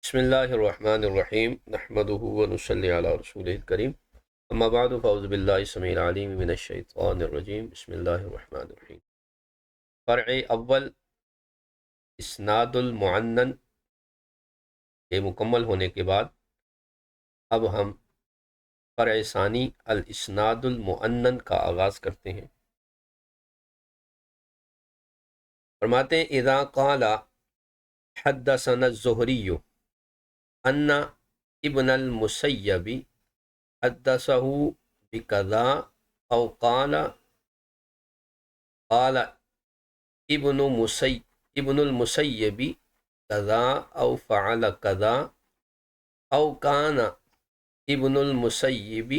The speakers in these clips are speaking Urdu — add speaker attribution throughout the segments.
Speaker 1: بسم اللہ الرحمن الرحیم نحمده ونصلی علی رسولہ الکریم اما بعد فاعوذ باللہ السمیع العلیم من الشیطان الرجیم بسم اللہ الرحمن الرحیم۔ فرع اول اسناد المعنن کے مکمل ہونے کے بعد اب ہم فرع ثانی الاسناد المعنن کا آغاز کرتے ہیں۔ فرماتے ہیں اذا قال حدثنا الزہری ان ابن المسیب حدثہ بکذا او قال ابن المسیب کذا او فعل کذا او کان ابن المسیب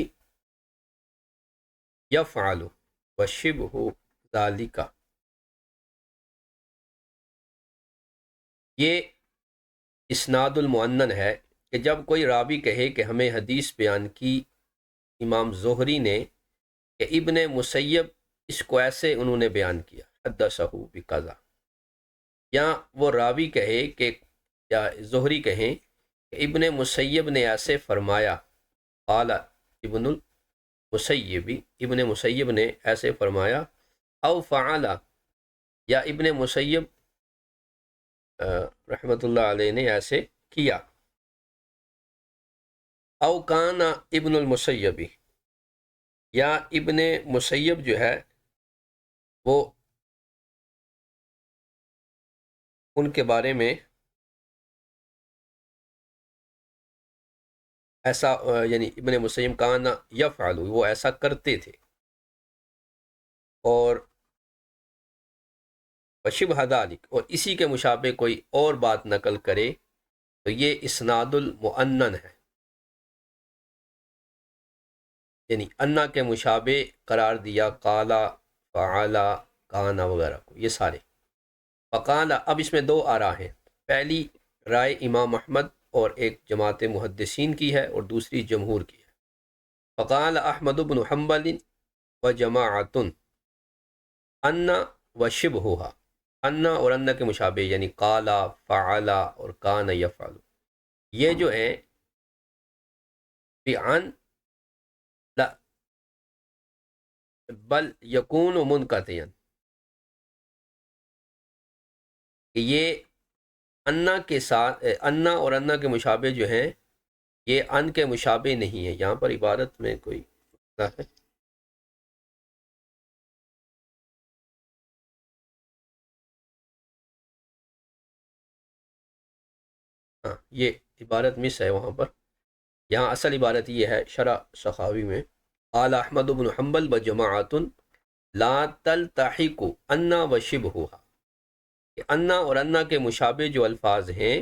Speaker 1: یفعل وشبہ ذالک۔ یہ اسناد المعنن ہے کہ جب کوئی راوی کہے کہ ہمیں حدیث بیان کی امام زہری نے کہ ابن مسیب اس کو ایسے انہوں نے بیان کیا حدثہ بکذا، یا وہ راوی کہے کہ یا زہری کہیں کہ ابن مسیب نے ایسے فرمایا، قال ابن المسیب، ابن مسیب نے ایسے فرمایا، او فعل، یا ابن مسیب رحمۃ اللہ علیہ نے ایسے کیا، او کان ابن المسیب، یا ابن مسیب جو ہے وہ ان کے بارے میں ایسا یعنی ابن مسیب کان یفعل، وہ ایسا کرتے تھے، اور وشبہ ذالک، اور اسی کے مشابہ کوئی اور بات نقل کرے تو یہ اسناد المعنن ہے، یعنی انا کے مشابہ قرار دیا قالا فعلا کانا وغیرہ کو، یہ سارے۔ فقالا، اب اس میں دو آراء ہیں، پہلی رائے امام احمد اور ایک جماعت محدثین کی ہے اور دوسری جمہور کی ہے۔ فقال احمد بن حنبل و جماعت انا و شبہھا، انا اور انا کے مشابہ یعنی قالا فعلا اور کان یفعل، یہ جو ہیں بعن لا بل یکون منقطعا، کہ یہ انا کے ساتھ انا اور انا کے مشابہ جو ہیں یہ ان کے مشابہ نہیں ہے۔ یہاں پر عبارت میں کوئی مسئلہ ہے، ہاں یہ عبارت مس ہے وہاں پر، یہاں اصل عبارت یہ ہے شرح سخاوی میں، قال احمد بن حنبل و جماعت لا تلتحق انا و شبہھا، کہ انا اور انا کے مشابہ جو الفاظ ہیں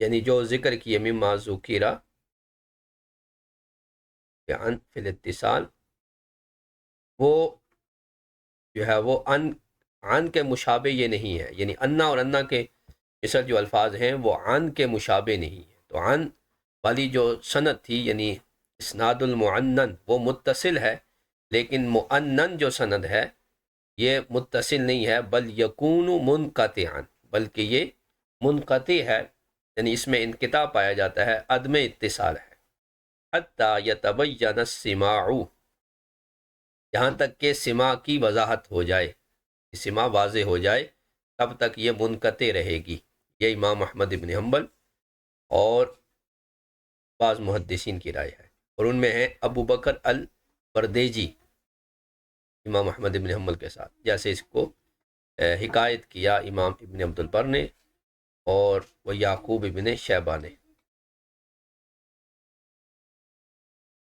Speaker 1: یعنی جو ذکر کیے مما ذکرہ فی الاتصال، وہ جو ہے وہ ان کے مشابہ یہ نہیں ہے، یعنی انا اور انا کے مثل جو الفاظ ہیں وہ ان کے مشابہ نہیں ہے۔ تو ان والی جو سند تھی یعنی اسناد المعنن وہ متصل ہے، لیکن معنن جو سند ہے یہ متصل نہیں ہے، بل یکون منقطعا، بلکہ یہ منقطع ہے، یعنی اس میں انقطاع پایا جاتا ہے، عدم اتصال ہے۔ حتی یتبین السماع، یہاں تک کہ سماع کی وضاحت ہو جائے، سماع واضح ہو جائے تب تک یہ منقطع رہے گی۔ یہ امام احمد بن حنبل اور بعض محدثین کی رائے ہے، اور ان میں ہے ابو بکر البردیجی امام احمد بن حنبل کے ساتھ، جیسے اس کو حکایت کیا امام ابن عبد البر نے اور وہ یعقوب ابن شیبہ نے۔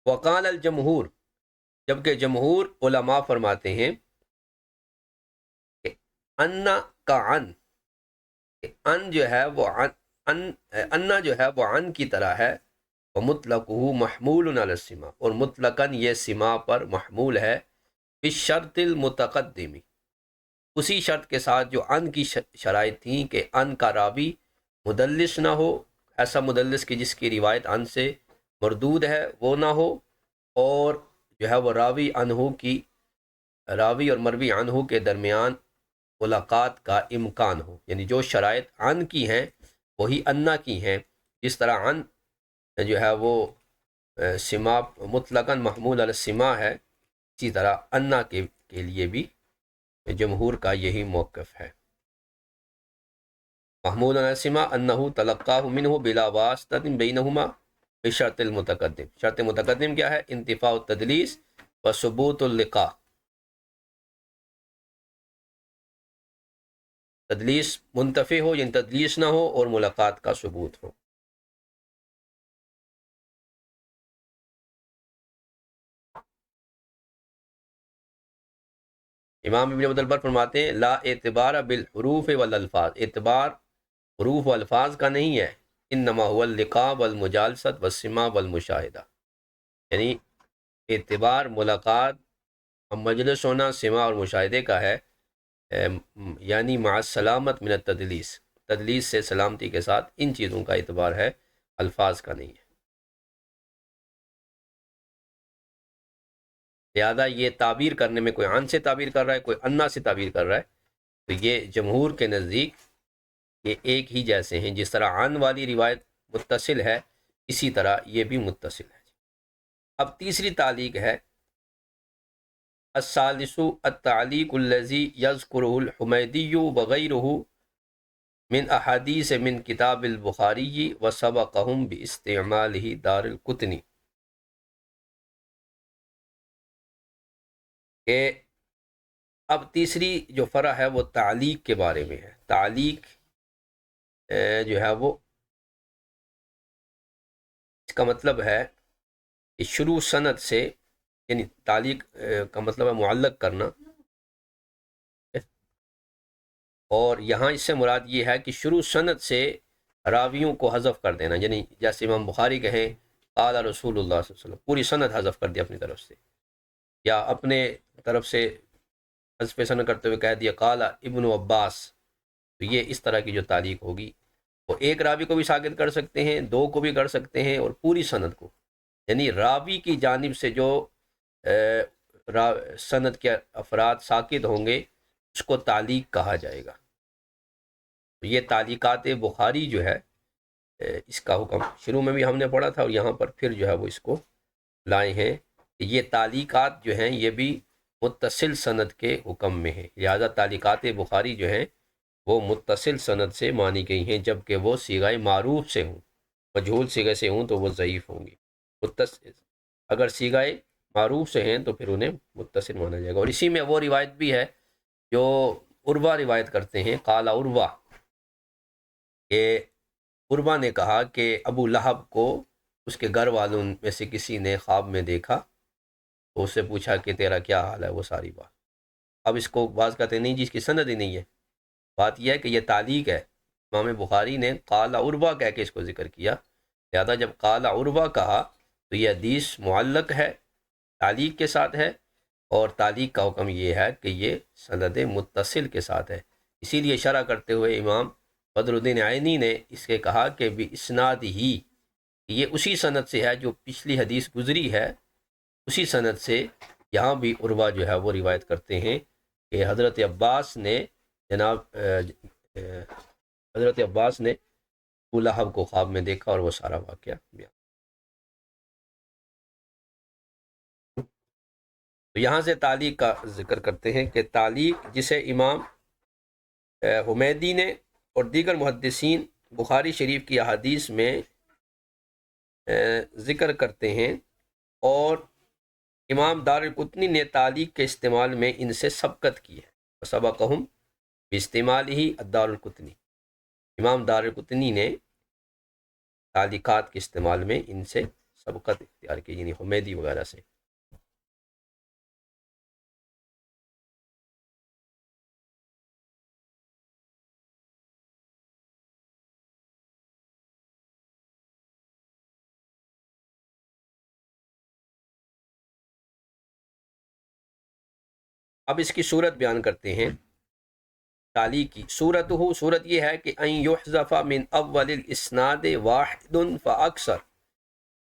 Speaker 1: وقال الجمہور، جبکہ جمہور علماء فرماتے ہیں کہ انا کا ان جو ہے وہ انا جو ہے وہ ان کی طرح ہے، ومطلقہ محمول علی السماع، اور مطلقاً یہ سماع پر محمول ہے، بالشرط المتقدمی، اسی شرط کے ساتھ جو ان کی شرائط تھیں کہ ان کا راوی مدلس نہ ہو، ایسا مدلس کہ جس کی روایت ان سے مردود ہے وہ نہ ہو، اور جو ہے وہ راوی اور مروی عنہ کے درمیان ملاقات کا امکان ہو، یعنی جو شرائط عن کی ہیں وہی انا کی ہیں، جس طرح عن جو ہے وہ سما مطلقاً محمول علی السما ہے، اسی طرح انا کے لیے بھی جمہور کا یہی موقف ہے۔ محمول علی السما انہ تلقاہ منہ بلا واسطۃ بینہما بشرط المتقدم۔ شرط متقدم کیا ہے؟ انتفاء التدلیس و ثبوت اللقاء۔ تدلیس منتفی ہو یعنی تدلیس نہ ہو اور ملاقات کا ثبوت ہو۔ امام ابن عبد البر فرماتے ہیں لا اعتبار بالحروف والالفاظ، اعتبار حروف و الفاظ کا نہیں ہے، انما هو اللقاء والمجالست والسماع والمشاہدہ، یعنی اعتبار ملاقات، مجلس ہونا، سماع اور مشاہدے کا ہے، یعنی مع السلامت من التدلیس، تدلیس سے سلامتی کے ساتھ ان چیزوں کا اعتبار ہے، الفاظ کا نہیں ہے۔ لہذا یہ تعبیر کرنے میں کوئی عن سے تعبیر کر رہا ہے، کوئی انا سے تعبیر کر رہا ہے، تو یہ جمہور کے نزدیک یہ ایک ہی جیسے ہیں۔ جس طرح عن والی روایت متصل ہے، اسی طرح یہ بھی متصل ہے۔ اب تیسری تعلیق ہے الثالث التعلیق الذی یذکرہ الحمیدی وغیرہ من احادیث من کتاب البخاری وسبقہم باستعمالہ دار القطنی، کہ اب تیسری جو فرع ہے وہ تعلیق کے بارے میں ہے۔ تعلیق جو ہے وہ اس کا مطلب ہے کہ شروع سند سے، یعنی تعلیق کا مطلب ہے معلق کرنا، اور یہاں اس سے مراد یہ ہے کہ شروع سند سے راویوں کو حذف کر دینا، یعنی جیسے امام بخاری کہیں قال رسول اللہ صلی اللہ علیہ وسلم، پوری سند حذف کر دیا اپنی طرف سے، یا اپنے طرف سے حذف سند کرتے ہوئے کہہ دیا قال ابن عباس، تو یہ اس طرح کی جو تعلیق ہوگی وہ ایک راوی کو بھی ساقط کر سکتے ہیں، دو کو بھی کر سکتے ہیں، اور پوری سند کو، یعنی راوی کی جانب سے جو سند کے افراد ساقط ہوں گے اس کو تعلیق کہا جائے گا۔ تو یہ تعلیقات بخاری جو ہے اس کا حکم شروع میں بھی ہم نے پڑھا تھا، اور یہاں پر پھر جو ہے وہ اس کو لائے ہیں کہ یہ تعلیقات جو ہیں یہ بھی متصل سند کے حکم میں ہیں، لہذا تعلیقات بخاری جو ہیں وہ متصل سند سے مانی گئی ہیں، جبکہ وہ صیغہ معروف سے ہوں، مجہول صیغے سے ہوں تو وہ ضعیف ہوں گی۔ اگر صیغہ معروف سے ہیں تو پھر انہیں متصل مانا جائے گا۔ اور اسی میں وہ روایت بھی ہے جو عروہ روایت کرتے ہیں، قال عروہ، کہ عروہ نے کہا کہ ابو لہب کو اس کے گھر والوں میں سے کسی نے خواب میں دیکھا، تو اس سے پوچھا کہ تیرا کیا حال ہے، وہ ساری بات۔ اب اس کو بعض کہتے نہیں جی اس کی سند ہی نہیں ہے، بات یہ ہے کہ یہ تعلیق ہے، امام بخاری نے قال عروہ کہہ کے اس کو ذکر کیا، لہذا جب قال عروہ کہا تو یہ حدیث معلق ہے، تعلیق کے ساتھ ہے، اور تعلیق کا حکم یہ ہے کہ یہ سند متصل کے ساتھ ہے۔ اسی لیے شرح کرتے ہوئے امام بدر الدین عینی نے اس کے کہا کہ بھی اسناد ہی، یہ اسی سند سے ہے جو پچھلی حدیث گزری ہے، اسی سند سے یہاں بھی عروہ جو ہے وہ روایت کرتے ہیں کہ حضرت عباس نے حضرت عباس نے ابو لہب کو خواب میں دیکھا، اور وہ سارا واقعہ بیان۔ تو یہاں سے تعلیق کا ذکر کرتے ہیں کہ تعلیق جسے امام حمیدی نے اور دیگر محدثین بخاری شریف کی احادیث میں ذکر کرتے ہیں، اور امام دار القطنی نے تعلیق کے استعمال میں ان سے سبقت کی ہے، سبقہم باستعمال ہی الدار القطنی، امام دار القطنی نے تعلیقات کے استعمال میں ان سے سبقت اختیار کی، یعنی حمیدی وغیرہ سے۔ اب اس کی صورت بیان کرتے ہیں تعلیق کی۔ صورت یہ ہے کہ ان یحذف من اول الاسناد واحد فاکثر،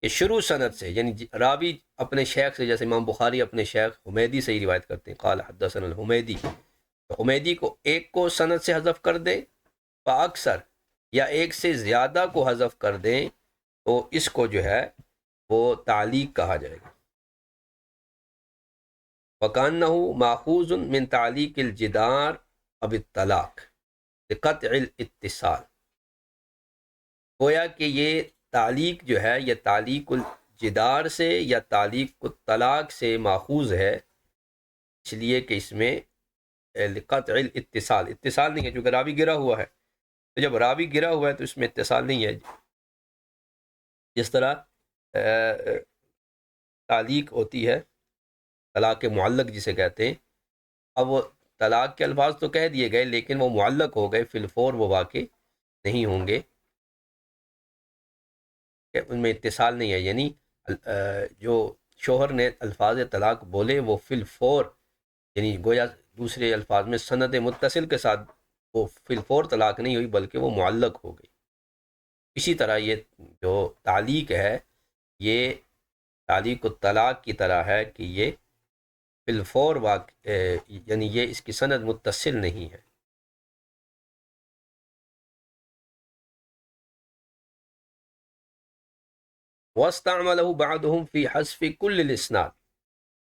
Speaker 1: کہ شروع سند سے، یعنی راوی اپنے شیخ سے، جیسے امام بخاری اپنے شیخ حمیدی سے ہی روایت کرتے ہیں قال حدثنا الحمیدی، تو حمیدی کو ایک کو سند سے حذف کر دے، فاکثر یا ایک سے زیادہ کو حذف کر دیں تو اس کو جو ہے وہ تعلیق کہا جائے گا. وَكَأَنَّهُ مَأْخُوذٌ مِنْ تَعْلِيقِ الْجِدَارِ أَوِ الطَّلَاقِ لِقَطْعِ الاتصال. گویا کہ یہ تعلیق جو ہے یہ تعلیق الجدار سے یا تعلیق الطلاق سے ماخوذ ہے، اس لیے کہ اس میں لقطع الاتصال، اتصال نہیں ہے چونکہ راوی گرا ہوا ہے، تو جب راوی گرا ہوا ہے تو اس میں اتصال نہیں ہے. جس طرح تعلیق ہوتی ہے طلاق معلق جسے کہتے ہیں، اب وہ طلاق کے الفاظ تو کہہ دیے گئے لیکن وہ معلق ہو گئے، فی الفور وہ واقع نہیں ہوں گے، کہ ان میں اتصال نہیں ہے. یعنی جو شوہر نے الفاظ طلاق بولے وہ فی الفور، یعنی گویا دوسرے الفاظ میں سند متصل کے ساتھ وہ فی الفور طلاق نہیں ہوئی بلکہ وہ معلق ہو گئی. اسی طرح یہ جو تعلیق ہے یہ تعلیق الطلاق کی طرح ہے کہ یہ فی الفور یعنی یہ اس کی سند متصل نہیں ہے. وَاسْتَعْمَلَهُ بَعْضُهُمْ فِي حَذْفِ كُلِّ الْإِسْنَادِ،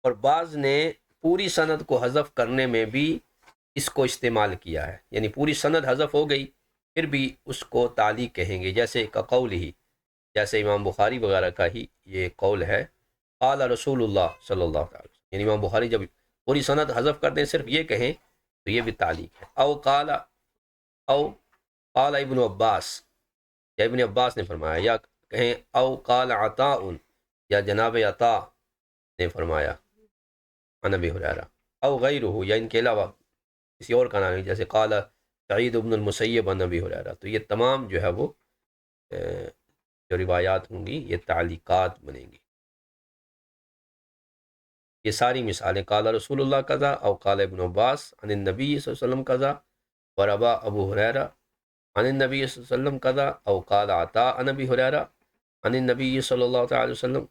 Speaker 1: اور بعض نے پوری سند کو حذف کرنے میں بھی اس کو استعمال کیا ہے، یعنی پوری سند حذف ہو گئی پھر بھی اس کو تعلیق کہیں گے، جیسے کا قول ہی، جیسے امام بخاری وغیرہ کا ہی یہ قول ہے قال رسول اللہ صلی اللہ علیہ وسلم، یعنی امام بخاری جب پوری سند حذف کر دیں صرف یہ کہیں تو یہ بھی تعلیق ہے. او قال ابن عباس، یا ابن عباس نے فرمایا، یا کہیں او قال عطاء، یا جناب عطا نے فرمایا عن ابی ہریرہ، او غیرہ، یا ان کے علاوہ کسی اور کا نام ہے جیسے قال سعید ابن المسیب عن ابی ہریرہ. تو یہ تمام جو ہے وہ جو روایات ہوں گی یہ تعلیقات بنیں گی. یہ ساری مثالیں قال رسول اللہ قضا او قال ابن عباس عن النبی صلی اللہ علیہ وسلم قضا وربا ابو ہریرہ عن النبی صلی اللہ علیہ وسلم قضا او قال عطاء عن ابی ہریرہ عن النبی صلی اللہ تعالی وسلم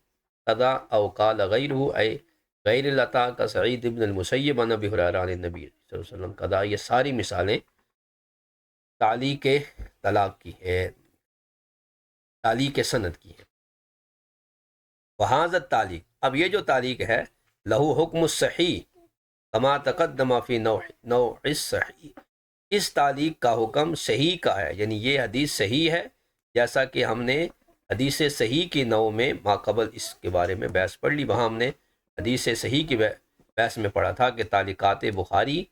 Speaker 1: قضا او قال غیرہ اے غیر العطاء کا سعید ابن المسیب عن ابی ہریرہ عن النبی صلی اللہ علیہ وسلم قضا. یہ ساری مثالیں تعلیق طلاق کی ہے، تعلیق سند کی ہے. وحاظت تعلیق، اب یہ جو تعلیق ہے لہو حکم الصحیح کما تقدم فی نوع الصحیح، اس تعلیق کا حکم صحیح کا ہے، یعنی یہ حدیث صحیح ہے جیسا کہ ہم نے حدیث صحیح کی نوع میں ماقبل اس کے بارے میں بحث پڑھ لی. وہاں ہم نے حدیث صحیح کی بحث میں پڑھا تھا کہ تعلیقات بخاری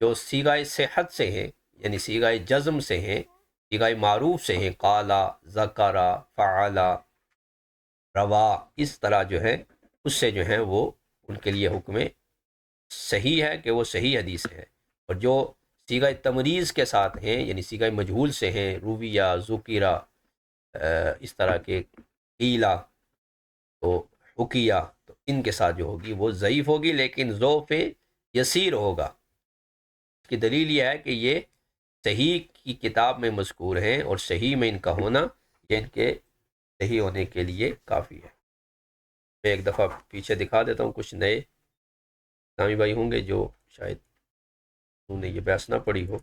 Speaker 1: جو صیغہ صحت سے ہیں، یعنی صیغہ جزم سے ہیں، صیغہ معروف سے ہیں، قالا، ذکرا، فعلا، روا، اس طرح جو ہے اس سے جو ہیں وہ ان کے لیے حکم صحیح ہے کہ وہ صحیح حدیث ہے. اور جو صیغہ تمریز کے ساتھ ہیں یعنی صیغہ مجہول سے ہیں، رویہ، ذکیرہ، اس طرح کے قیلا، تو حکیہ، تو ان کے ساتھ جو ہوگی وہ ضعیف ہوگی لیکن ضعف یسیر ہوگا. اس کی دلیل یہ ہے کہ یہ صحیح کی کتاب میں مذکور ہیں اور صحیح میں ان کا ہونا یہ ان کے صحیح ہونے کے لیے کافی ہے. میں ایک دفعہ پیچھے دکھا دیتا ہوں، کچھ نئے اسلامی بھائی ہوں گے جو شاید انہوں نے یہ بحث نہ پڑھی ہو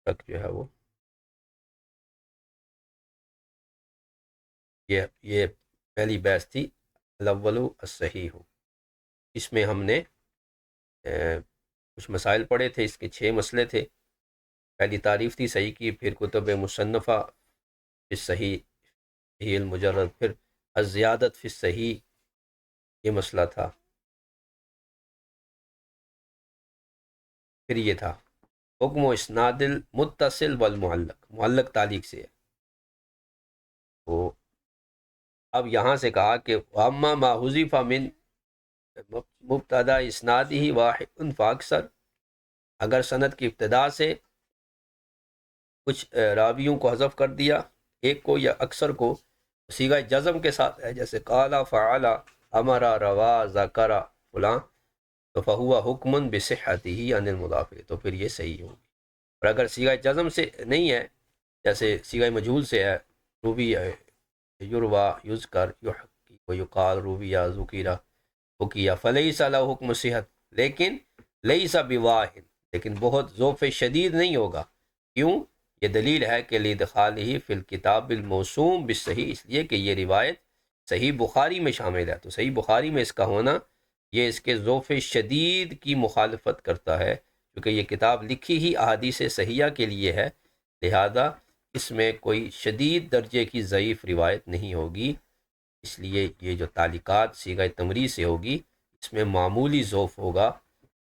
Speaker 1: تک جو ہے وہ یہ پہلی بحث تھی الاول الصحیح. اس میں ہم نے کچھ مسائل پڑھے تھے، اس کے 6 مسئلے تھے. پہلی تعریف تھی صحیح کی، پھر کتب مصنفہ فی الصحیح، صحیح المجرد، پھر الزیادت فی الصحیح، یہ مسئلہ تھا. پھر یہ تھا حکم و اسناد المتصل والمعلق، معلق تعلیق سے ہے. تو اب یہاں سے کہا کہ اما ما حذف من مبتدا اسنادہ واحد فاکثر، اگر سند کی ابتدا سے کچھ راویوں کو حذف کر دیا، ایک کو یا اکثر کو، صیغہ جزم کے ساتھ ہے جیسے قالا، فعلا، امرا، روا، ذکرا، فلاں، تو فہوا حکم بصحتہ عن المضاف، تو پھر یہ صحیح ہوگی. اور اگر صیغہ جزم سے نہیں ہے جیسے صیغہ مجہول سے ہے، روبی، یروا، یذکر، یحکی و یقال، روبیہ، ذکیرہ، حکیہ، فلیس لہ حکم صحت، لیکن لیس بواہن، لیکن بہت ضعف شدید نہیں ہوگا. کیوں؟ یہ دلیل ہے کہ لدخالہ فی الکتاب الموسوم بالصحیح، اس لیے کہ یہ روایت صحیح بخاری میں شامل ہے، تو صحیح بخاری میں اس کا ہونا یہ اس کے ذوف شدید کی مخالفت کرتا ہے، کیونکہ یہ کتاب لکھی ہی احادیث صحیحہ کے لیے ہے، لہذا اس میں کوئی شدید درجے کی ضعیف روایت نہیں ہوگی، اس لیے یہ جو تعلیقات صیغہ تمریض سے ہوگی اس میں معمولی ضعف ہوگا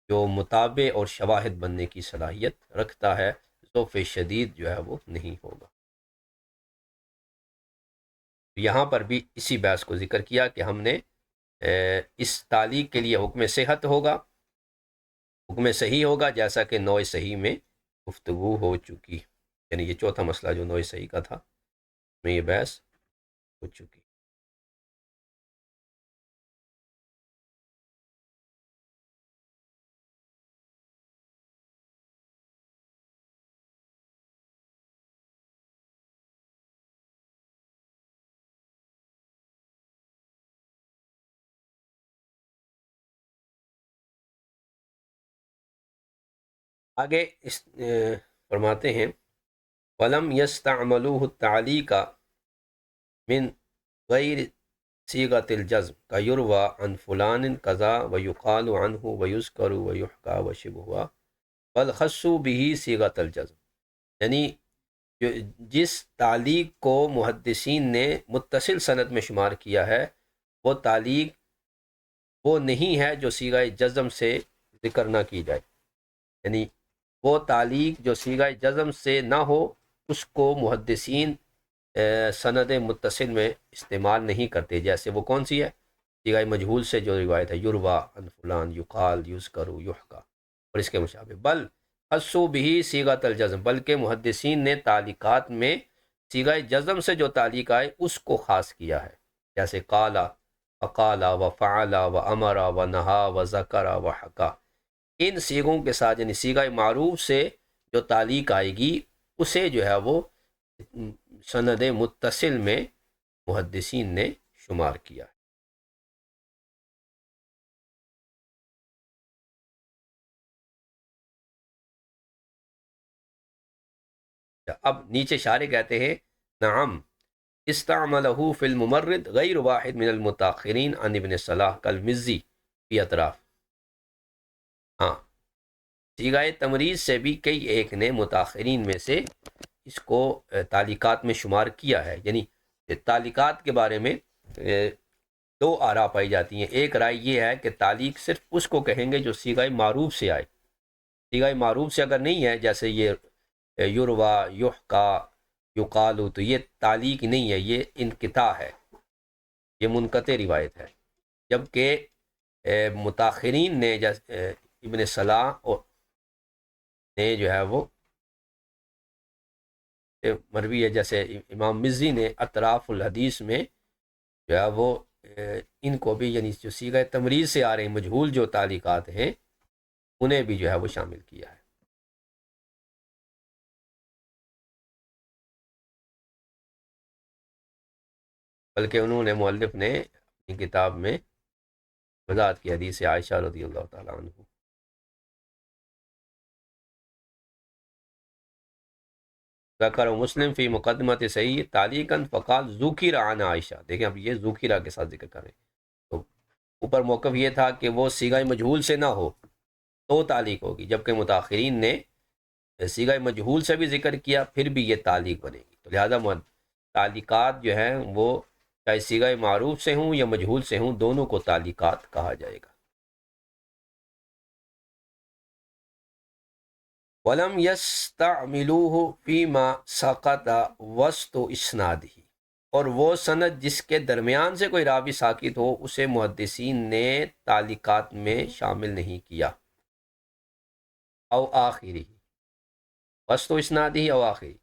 Speaker 1: جو متابع اور شواہد بننے کی صلاحیت رکھتا ہے، ضعف شدید جو ہے وہ نہیں ہوگا۔ یہاں پر بھی اسی بحث کو ذکر کیا کہ ہم نے اس تعلیق کے لیے حکم صحت ہوگا، حکم صحیح ہوگا، جیسا کہ نوع صحیح میں گفتگو ہو چکی، یعنی یہ چوتھا مسئلہ جو نوع صحیح کا تھا میں یہ بحث ہو چکی۔ آگے اس فرماتے ہیں وَلَمْ يَسْتَعْمَلُوهُ التَّعْلِيقَ مِنْ غَيْرِ صِيغَةِ الْجَزْمِ كَيُرْوَى عَنْ فُلَانٍ كَذَا وَيُقَالُ عَنْهُ وَيُذْكَرُ وَيُحْكَى وَشِبْهُهَا بَلْ خَصُّوا بِهِ صِيغَةَ الْجَزْمِ، یعنی جس تعلیق کو محدثین نے متصل سند میں شمار کیا ہے وہ تعلیق وہ نہیں ہے جو صیغہ جزم سے ذکر نہ کی جائے، یعنی وہ تعلیق جو صیغہ جزم سے نہ ہو اس کو محدثین سند متصل میں استعمال نہیں کرتے، جیسے وہ کون سی ہے؟ صیغہ مجہول سے جو روایت ہے یروا عن فلان، یقال، یذکر، یحکا اور اس کے مشابہ۔ بل خصوا بھی صیغۃ الجزم، بلکہ محدثین نے تعلیقات میں صیغہ جزم سے جو تعلیق آئے اس کو خاص کیا ہے، جیسے قالا، وقالا، وفعلا، وامرا، ونہا، وذکر، وحکا، ان صیغوں کے ساتھ یعنی صیغہ معروف سے جو تعلیق آئے گی اسے جو ہے وہ سند متصل میں محدثین نے شمار کیا ہے۔ اب نیچے شارح کہتے ہیں نعم استعملہ فی الممرد غیر واحد من المتاخرین عن ابن صلاح کالمزی فی اطراف، ہاں صیغہ تمریض سے بھی کئی ایک نے متاخرین میں سے اس کو تعلیقات میں شمار کیا ہے، یعنی تعلیقات کے بارے میں دو آراء پائی جاتی ہیں، ایک رائے یہ ہے کہ تعلیق صرف اس کو کہیں گے جو صیغہ معروف سے آئے، صیغہ معروف سے اگر نہیں ہے جیسے یہ یروا، یحکا، یقالو، تو یہ تعلیق نہیں ہے، یہ انقطاع ہے، یہ منقطع روایت ہے، جبکہ متاخرین نے جیسے ابن صلاح نے جو ہے وہ مروی ہے، جیسے امام مزی نے اطراف الحدیث میں جو ہے وہ ان کو بھی یعنی جو صیغہ تمریض سے آ رہے ہیں مجہول جو تعلیقات ہیں انہیں بھی جو ہے وہ شامل کیا ہے۔ بلکہ انہوں نے مؤلف نے اپنی کتاب میں وضاحت کی حدیث عائشہ رضی اللہ تعالیٰ عنہ ذکر مسلم فی مقدمت صحیح تعلیقاً فقال ذکر عن عائشہ، دیکھیں اب یہ ذکرہ کے ساتھ ذکر کریں تو اوپر موقف یہ تھا کہ وہ صیغہ مجہول سے نہ ہو تو تعلیق ہوگی، جبکہ متاخرین نے صیغہ مجہول سے بھی ذکر کیا پھر بھی یہ تعلیق بنے گی، تو لہذا تعلیقات جو ہیں وہ چاہے صیغہ معروف سے ہوں یا مجہول سے ہوں دونوں کو تعلیقات کہا جائے گا۔ وَلَمْ يَسْتَعْمِلُوهُ فِيمَا سَقَطَ وَسْطُ إِسْنَادِهِ، اور وہ سند جس کے درمیان سے کوئی راوی ساقط ہو اسے محدثین نے تعلیقات میں شامل نہیں کیا، او آخری، وسط اسنادی او آخری،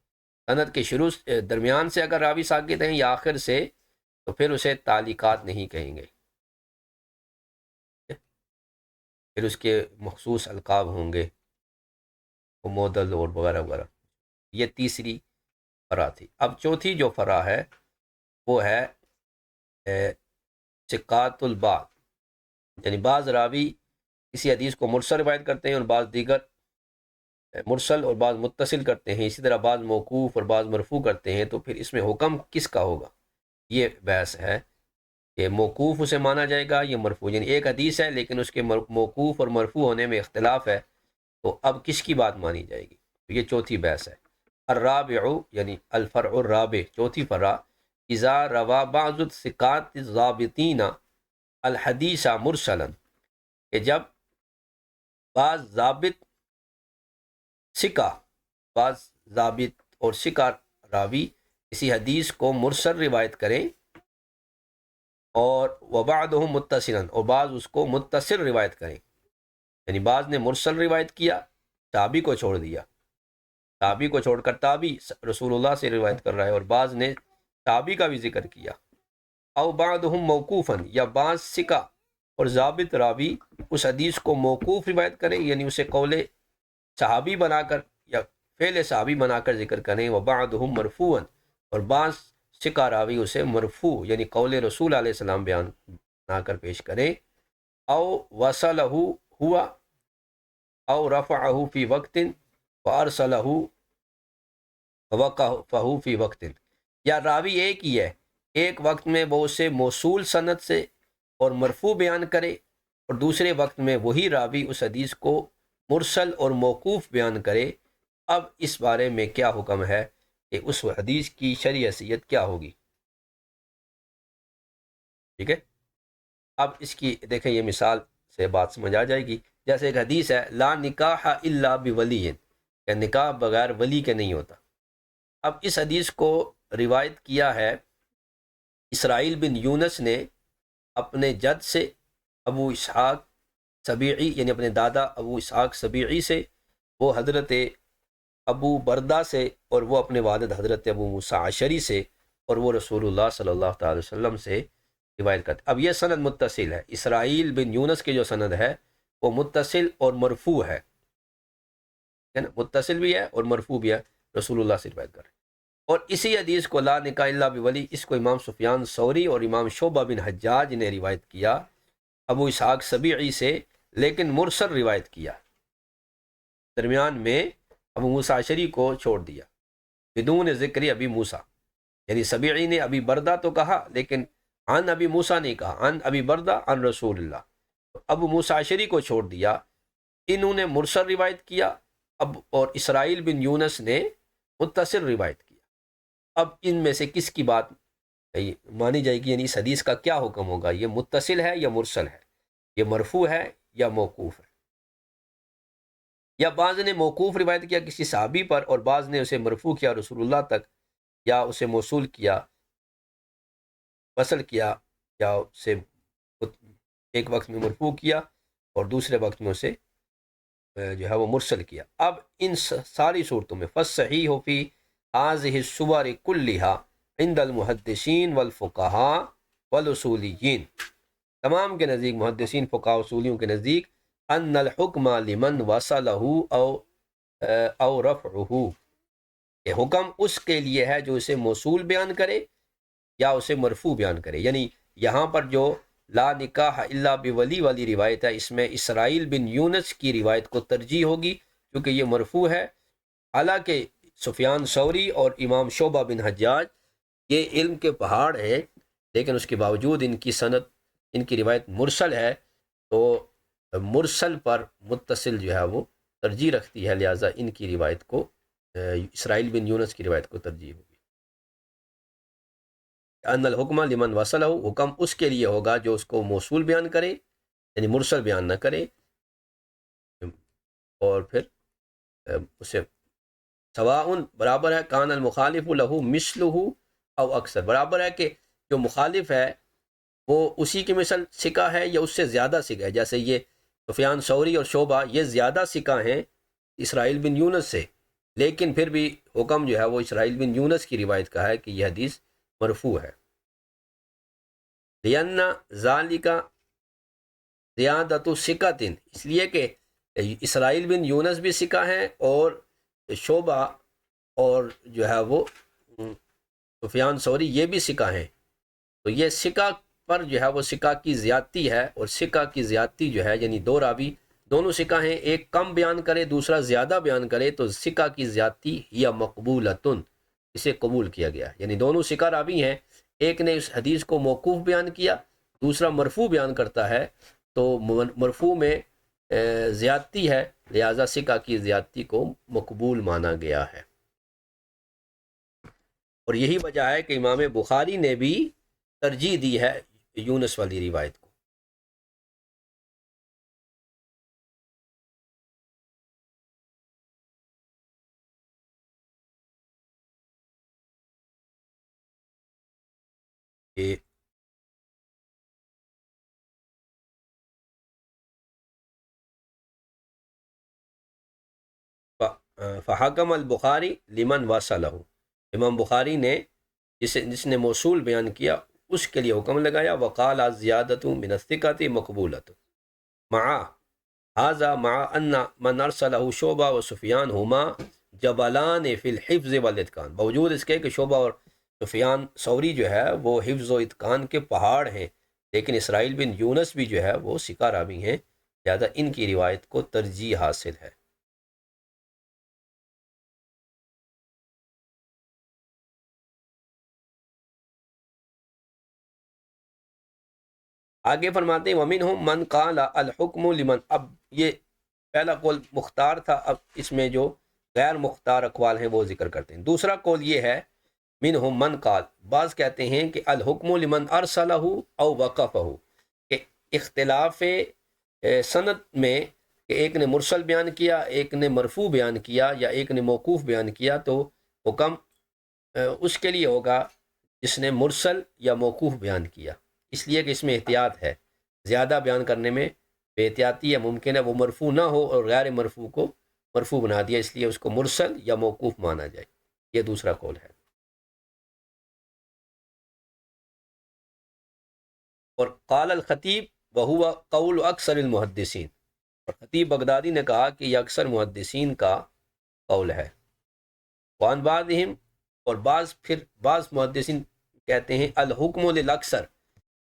Speaker 1: سند کے شروع درمیان سے اگر راوی ساقط ہیں یا آخر سے تو پھر اسے تعلیقات نہیں کہیں گے، پھر اس کے مخصوص القاب ہوں گے معدل اور وغیرہ وغیرہ۔ یہ تیسری فرع تھی۔ اب چوتھی جو فرع ہے وہ ہے ثقات البعض، یعنی بعض راوی کسی حدیث کو مرسل روایت کرتے ہیں اور بعض دیگر مرسل اور بعض متصل کرتے ہیں، اسی طرح بعض موقوف اور بعض مرفوع کرتے ہیں، تو پھر اس میں حکم کس کا ہوگا، یہ بحث ہے کہ موقوف اسے مانا جائے گا یا مرفوع. یعنی ایک حدیث ہے لیکن اس کے موقوف اور مرفوع ہونے میں اختلاف ہے، تو اب کس کی بات مانی جائے گی. تو یہ چوتھی بحث ہے. الرابع یعنی الفرع الرابع، چوتھی فرع، اذا روا بعض الثقات الضابطین الحدیث مرسلا، کہ جب بعض ضابط ثقہ، بعض ضابط اور ثقہ راوی کسی حدیث کو مرسل روایت کریں، اور وبعضهم متصلا، اور بعض اس کو متصل روایت کریں. یعنی بعض نے مرسل روایت کیا، تابعی کو چھوڑ دیا، تابعی کو چھوڑ کر تابعی رسول اللہ سے روایت کر رہا ہے، اور بعض نے تابعی کا بھی ذکر کیا. او بعضهم موقوفا، یا بعض ثقہ اور ضابط راوی اس حدیث کو موقوف روایت کریں، یعنی اسے قول صحابی بنا کر یا فعل صحابی بنا کر ذکر کریں. وبعضهم مرفوعا، اور بعض ثقہ راوی اسے مرفوع یعنی قول رسول علیہ السلام بیان بنا کر پیش کریں. او وصلہ ہوا او رفعہ فی وقت وارسلہ وقفہ فی وقت، یا راوی ایک ہی ہے، ایک وقت میں وہ اسے موصول سند سے اور مرفوع بیان کرے، اور دوسرے وقت میں وہی راوی اس حدیث کو مرسل اور موقوف بیان کرے. اب اس بارے میں کیا حکم ہے کہ اس حدیث کی شرعی حیثیت کیا ہوگی. ٹھیک ہے، اب اس کی دیکھیں، یہ مثال سے بات سمجھ آ جائے گی. جیسے ایک حدیث ہے، لا نکاح الا بولی، کہ نکاح بغیر ولی کے نہیں ہوتا. اب اس حدیث کو روایت کیا ہے اسرائیل بن یونس نے اپنے جد سے ابو اسحاق سبیعی، یعنی اپنے دادا ابو اسحاق سبیعی سے، وہ حضرت ابو بردہ سے، اور وہ اپنے والد حضرت ابو موسیٰ عشری سے، اور وہ رسول اللہ صلی اللہ تعالی وسلم سے روایت کرتے. اب یہ سند متصل ہے، اسرائیل بن یونس کے جو سند ہے وہ متصل اور مرفوع ہے نا، متصل بھی ہے اور مرفوع بھی ہے، رسول اللہ سے روایت کر رہے ہیں. اور اسی حدیث کو لا نکاح الا بولی، اس کو امام سفیان ثوری اور امام شعبہ بن حجاج نے روایت کیا ابو اسحاق سبیعی سے، لیکن مرسل روایت کیا، درمیان میں ابو موسیٰ عشری کو چھوڑ دیا بدون ذکر ابی موسیٰ. یعنی سبیعی نے ابی بردہ تو کہا لیکن عن ابی موسیٰ نہیں کہا، عن ابی بردہ عن رسول اللہ. ابو موسیٰ عشری کو چھوڑ دیا، انہوں نے مرسل روایت کیا، اور اسرائیل بن یونس نے متصل روایت کیا. اب ان میں سے کس کی بات مانی جائے گی، یعنی اس حدیث کا کیا حکم ہوگا، یہ متصل ہے یا مرسل ہے، یہ مرفوع ہے یا موقوف ہے. یا بعض نے موقوف روایت کیا کسی صحابی پر، اور بعض نے اسے مرفوع کیا رسول اللہ تک، یا اسے موصول کیا، وصل کیا، یا اسے ایک وقت میں مرفوع کیا اور دوسرے وقت میں اسے جو ہے وہ مرسل کیا. اب ان ساری صورتوں میں فالصحیح فی هذه الصور كلها عند المحدثین والفقہاء والاصولیین، تمام کے نزدیک، محدثین، فقہاء، اصولیوں کے نزدیک، ان الحکم لمن وصلہ او رفعہ، کہ حکم اس کے لیے ہے جو اسے موصول بیان کرے یا اسے مرفوع بیان کرے. یعنی یہاں پر جو لا نکاح الا بولی والی روایت ہے، اس میں اسرائیل بن یونس کی روایت کو ترجیح ہوگی کیونکہ یہ مرفوع ہے. حالانکہ سفیان ثوری اور امام شعبہ بن حجاج یہ علم کے پہاڑ ہیں، لیکن اس کے باوجود ان کی سند، ان کی روایت مرسل ہے، تو مرسل پر متصل جو ہے وہ ترجیح رکھتی ہے، لہٰذا ان کی روایت کو، اسرائیل بن یونس کی روایت کو ترجیح ہوگی. ان الحکم لمن وصلہ، حکم اس کے لیے ہوگا جو اس کو موصول بیان کرے، یعنی مرسل بیان نہ کرے، اور پھر اسے سواء برابر ہے، کان المخالف لہ مثلہ او اکثر، برابر ہے کہ جو مخالف ہے وہ اسی کی مثل ثقہ ہے یا اس سے زیادہ ثقہ ہے. جیسے یہ سفیان ثوری اور شعبہ یہ زیادہ ثقہ ہیں اسرائیل بن یونس سے، لیکن پھر بھی حکم جو ہے وہ اسرائیل بن یونس کی روایت کا ہے کہ یہ حدیث مرفوع ہے. لأن ذالک زیادۃ ثقۃ، اس لیے کہ اسرائیل بن یونس بھی ثقہ ہیں اور شعبہ اور جو ہے وہ سفیان ثوری یہ بھی ثقہ ہیں، تو یہ ثقہ پر جو ہے وہ ثقہ کی زیادتی ہے، اور ثقہ کی زیادتی جو ہے یعنی دو راوی دونوں سکہ ہیں، ایک کم بیان کرے دوسرا زیادہ بیان کرے تو سکہ کی زیادتی یا مقبولتن، اسے قبول کیا گیا، یعنی دونوں سکہ راوی ہیں، ایک نے اس حدیث کو موقوف بیان کیا، دوسرا مرفوع بیان کرتا ہے، تو مرفوع میں زیادتی ہے، لہذا سکہ کی زیادتی کو مقبول مانا گیا ہے۔ اور یہی وجہ ہے کہ امام بخاری نے بھی ترجیح دی ہے یونس والی روایت کو۔ کہ فحکم البخاری لمن وصلہ، امام بخاری نے جس نے موصول بیان کیا اس کے لیے حکم لگایا، وقال زیادت من الثقۃ مقبولۃ مع هذا مع ان من ارسلہ شعبہ و سفیان ہما جبلان فی الحفظ والاتقان، باوجود اس کے کہ شعبہ اور سفیان ثوری جو ہے وہ حفظ و اتقان کے پہاڑ ہیں، لیکن اسرائیل بن یونس بھی جو ہے وہ ثقہ راوی ہیں، لہذا ان کی روایت کو ترجیح حاصل ہے۔ آگے فرماتے ہیں وَمِنْهُمْ مَنْ قَالَ الْحُكْمُ لِمَنْ، اب یہ پہلا قول مختار تھا، اب اس میں جو غیر مختار اقوال ہیں وہ ذکر کرتے ہیں۔ دوسرا قول یہ ہے مِنْهُمْ مَنْ قال، بعض کہتے ہیں کہ الْحُكْمُ لِمَنْ أَرْسَلَهُ أَوْ وَقَفَهُ، کہ اختلاف سند میں کہ ایک نے مرسل بیان کیا، ایک نے مرفوع بیان کیا، یا ایک نے موقوف بیان کیا، تو حکم اس کے لیے ہوگا جس نے مرسل یا موقوف بیان کیا، اس لیے کہ اس میں احتیاط ہے، زیادہ بیان کرنے میں بے احتیاطی ہے، ممکن ہے وہ مرفوع نہ ہو اور غیر مرفوع کو مرفوع بنا دیا، اس لیے اس کو مرسل یا موقوف مانا جائے، یہ دوسرا قول ہے۔ اور قال الخطیب وہو قول اکثر المحدثین، اور خطیب بغدادی نے کہا کہ یہ اکثر محدثین کا قول ہے۔ وان بعضہم، اور بعض محدثین کہتے ہیں الحکم للاکثر،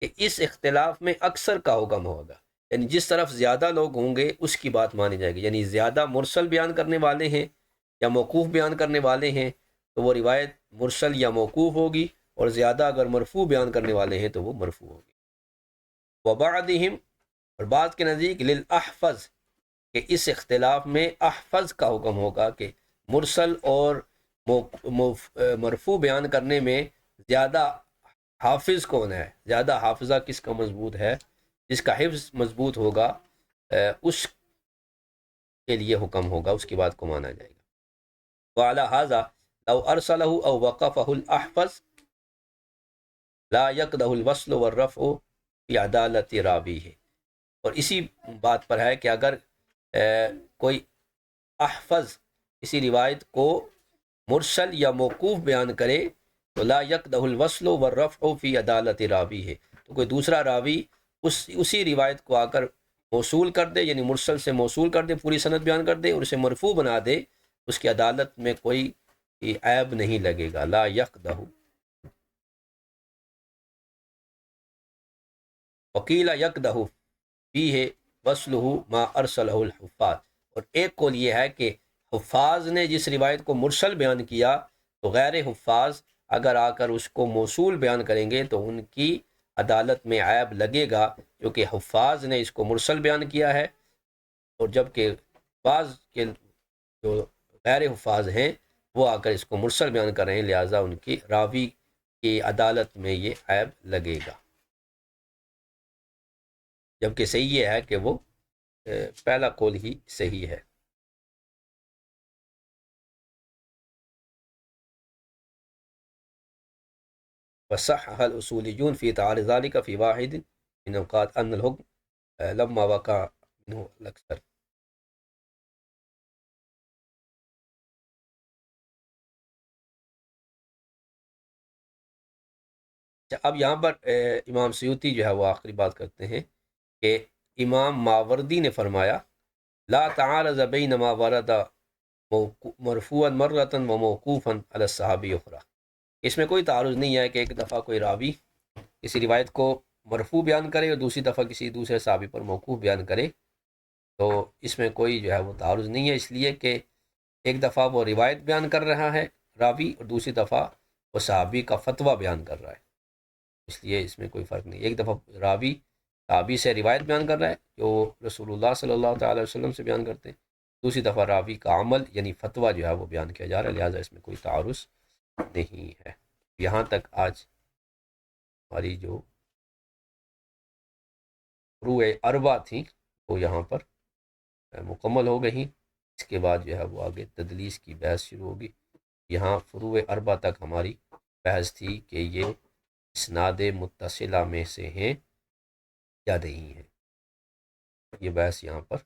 Speaker 1: کہ اس اختلاف میں اکثر کا حکم ہوگا، یعنی جس طرف زیادہ لوگ ہوں گے اس کی بات مانی جائے گی، یعنی زیادہ مرسل بیان کرنے والے ہیں یا موقوف بیان کرنے والے ہیں تو وہ روایت مرسل یا موقوف ہوگی، اور زیادہ اگر مرفوع بیان کرنے والے ہیں تو وہ مرفوع ہوگی۔ وبعدہم، اور بعض کے نزدیک للاحفظ، کہ اس اختلاف میں احفظ کا حکم ہوگا، کہ مرسل اور مرفوع بیان کرنے میں زیادہ حافظ کون ہے، زیادہ حافظہ کس کا مضبوط ہے، جس کا حفظ مضبوط ہوگا اس کے لیے حکم ہوگا، اس کی بات کو مانا جائے گا۔ وعلی ھذا لو ارسلہ او وقفہ الاحفظ لا یقدہ الوصل والرفع فی عدالت راویہ، اور اسی بات پر ہے کہ اگر کوئی احفظ اسی روایت کو مرسل یا موقوف بیان کرے تو لا یقدہ الوصل والرفع فی عدالت راویہ، تو کوئی دوسرا راوی اسی روایت کو آ کر موصول کر دے، یعنی مرسل سے موصول کر دے، پوری سند بیان کر دے اور اسے مرفوع بنا دے، اس کی عدالت میں کوئی عیب نہیں لگے گا۔ لا یقدہ، وقیل یقدہ فیہ وصلہ ما ارسلہ الحفاظ، اور ایک قول یہ ہے کہ حفاظ نے جس روایت کو مرسل بیان کیا تو غیر حفاظ اگر آ کر اس کو موصول بیان کریں گے تو ان کی عدالت میں عیب لگے گا، کیونکہ حفاظ نے اس کو مرسل بیان کیا ہے، اور جبکہ بعض کے جو غیر حفاظ ہیں وہ آ کر اس کو مرسل بیان کر رہے ہیں، لہٰذا ان کی راوی کی عدالت میں یہ عیب لگے گا، جبکہ صحیح یہ ہے کہ وہ پہلا قول ہی صحیح ہے۔ وصحح الاصولیون فی تعارض ذلك فی واحد من اوقات ان الحکم لما وقع منه الاکثر۔ اب یہاں پر امام سیوطی جو ہے وہ آخری بات کرتے ہیں کہ امام ماوردی نے فرمایا لا تعارض بین ما ورد مرفوعا مرۃ و موقوفا علی الصحابی اخری، اس میں کوئی تعارض نہیں ہے کہ ایک دفعہ کوئی راوی کسی روایت کو مرفوع بیان کرے اور دوسری دفعہ کسی دوسرے صحابی پر موقوف بیان کرے، تو اس میں کوئی جو ہے وہ تعارض نہیں ہے، اس لیے کہ ایک دفعہ وہ روایت بیان کر رہا ہے راوی، اور دوسری دفعہ وہ صحابی کا فتویٰ بیان کر رہا ہے، اس لیے اس میں کوئی فرق نہیں۔ ایک دفعہ راوی صحابی سے روایت بیان کر رہا ہے جو رسول اللہ صلی اللہ تعالی وسلم سے بیان کرتے ہیں، دوسری دفعہ راوی کا عمل یعنی فتویٰ جو ہے وہ بیان کیا جا رہا ہے، لہٰذا اس میں کوئی تعارض نہیں ہے۔ یہاں تک آج ہماری جو فروع اربع تھیں وہ یہاں پر مکمل ہو گئی۔ اس کے بعد جو ہے وہ آگے تدلیس کی بحث شروع ہوگی۔ یہاں فروع اربع تک ہماری بحث تھی کہ یہ اسناد متصلہ میں سے ہیں یا نہیں ہیں، یہ بحث یہاں پر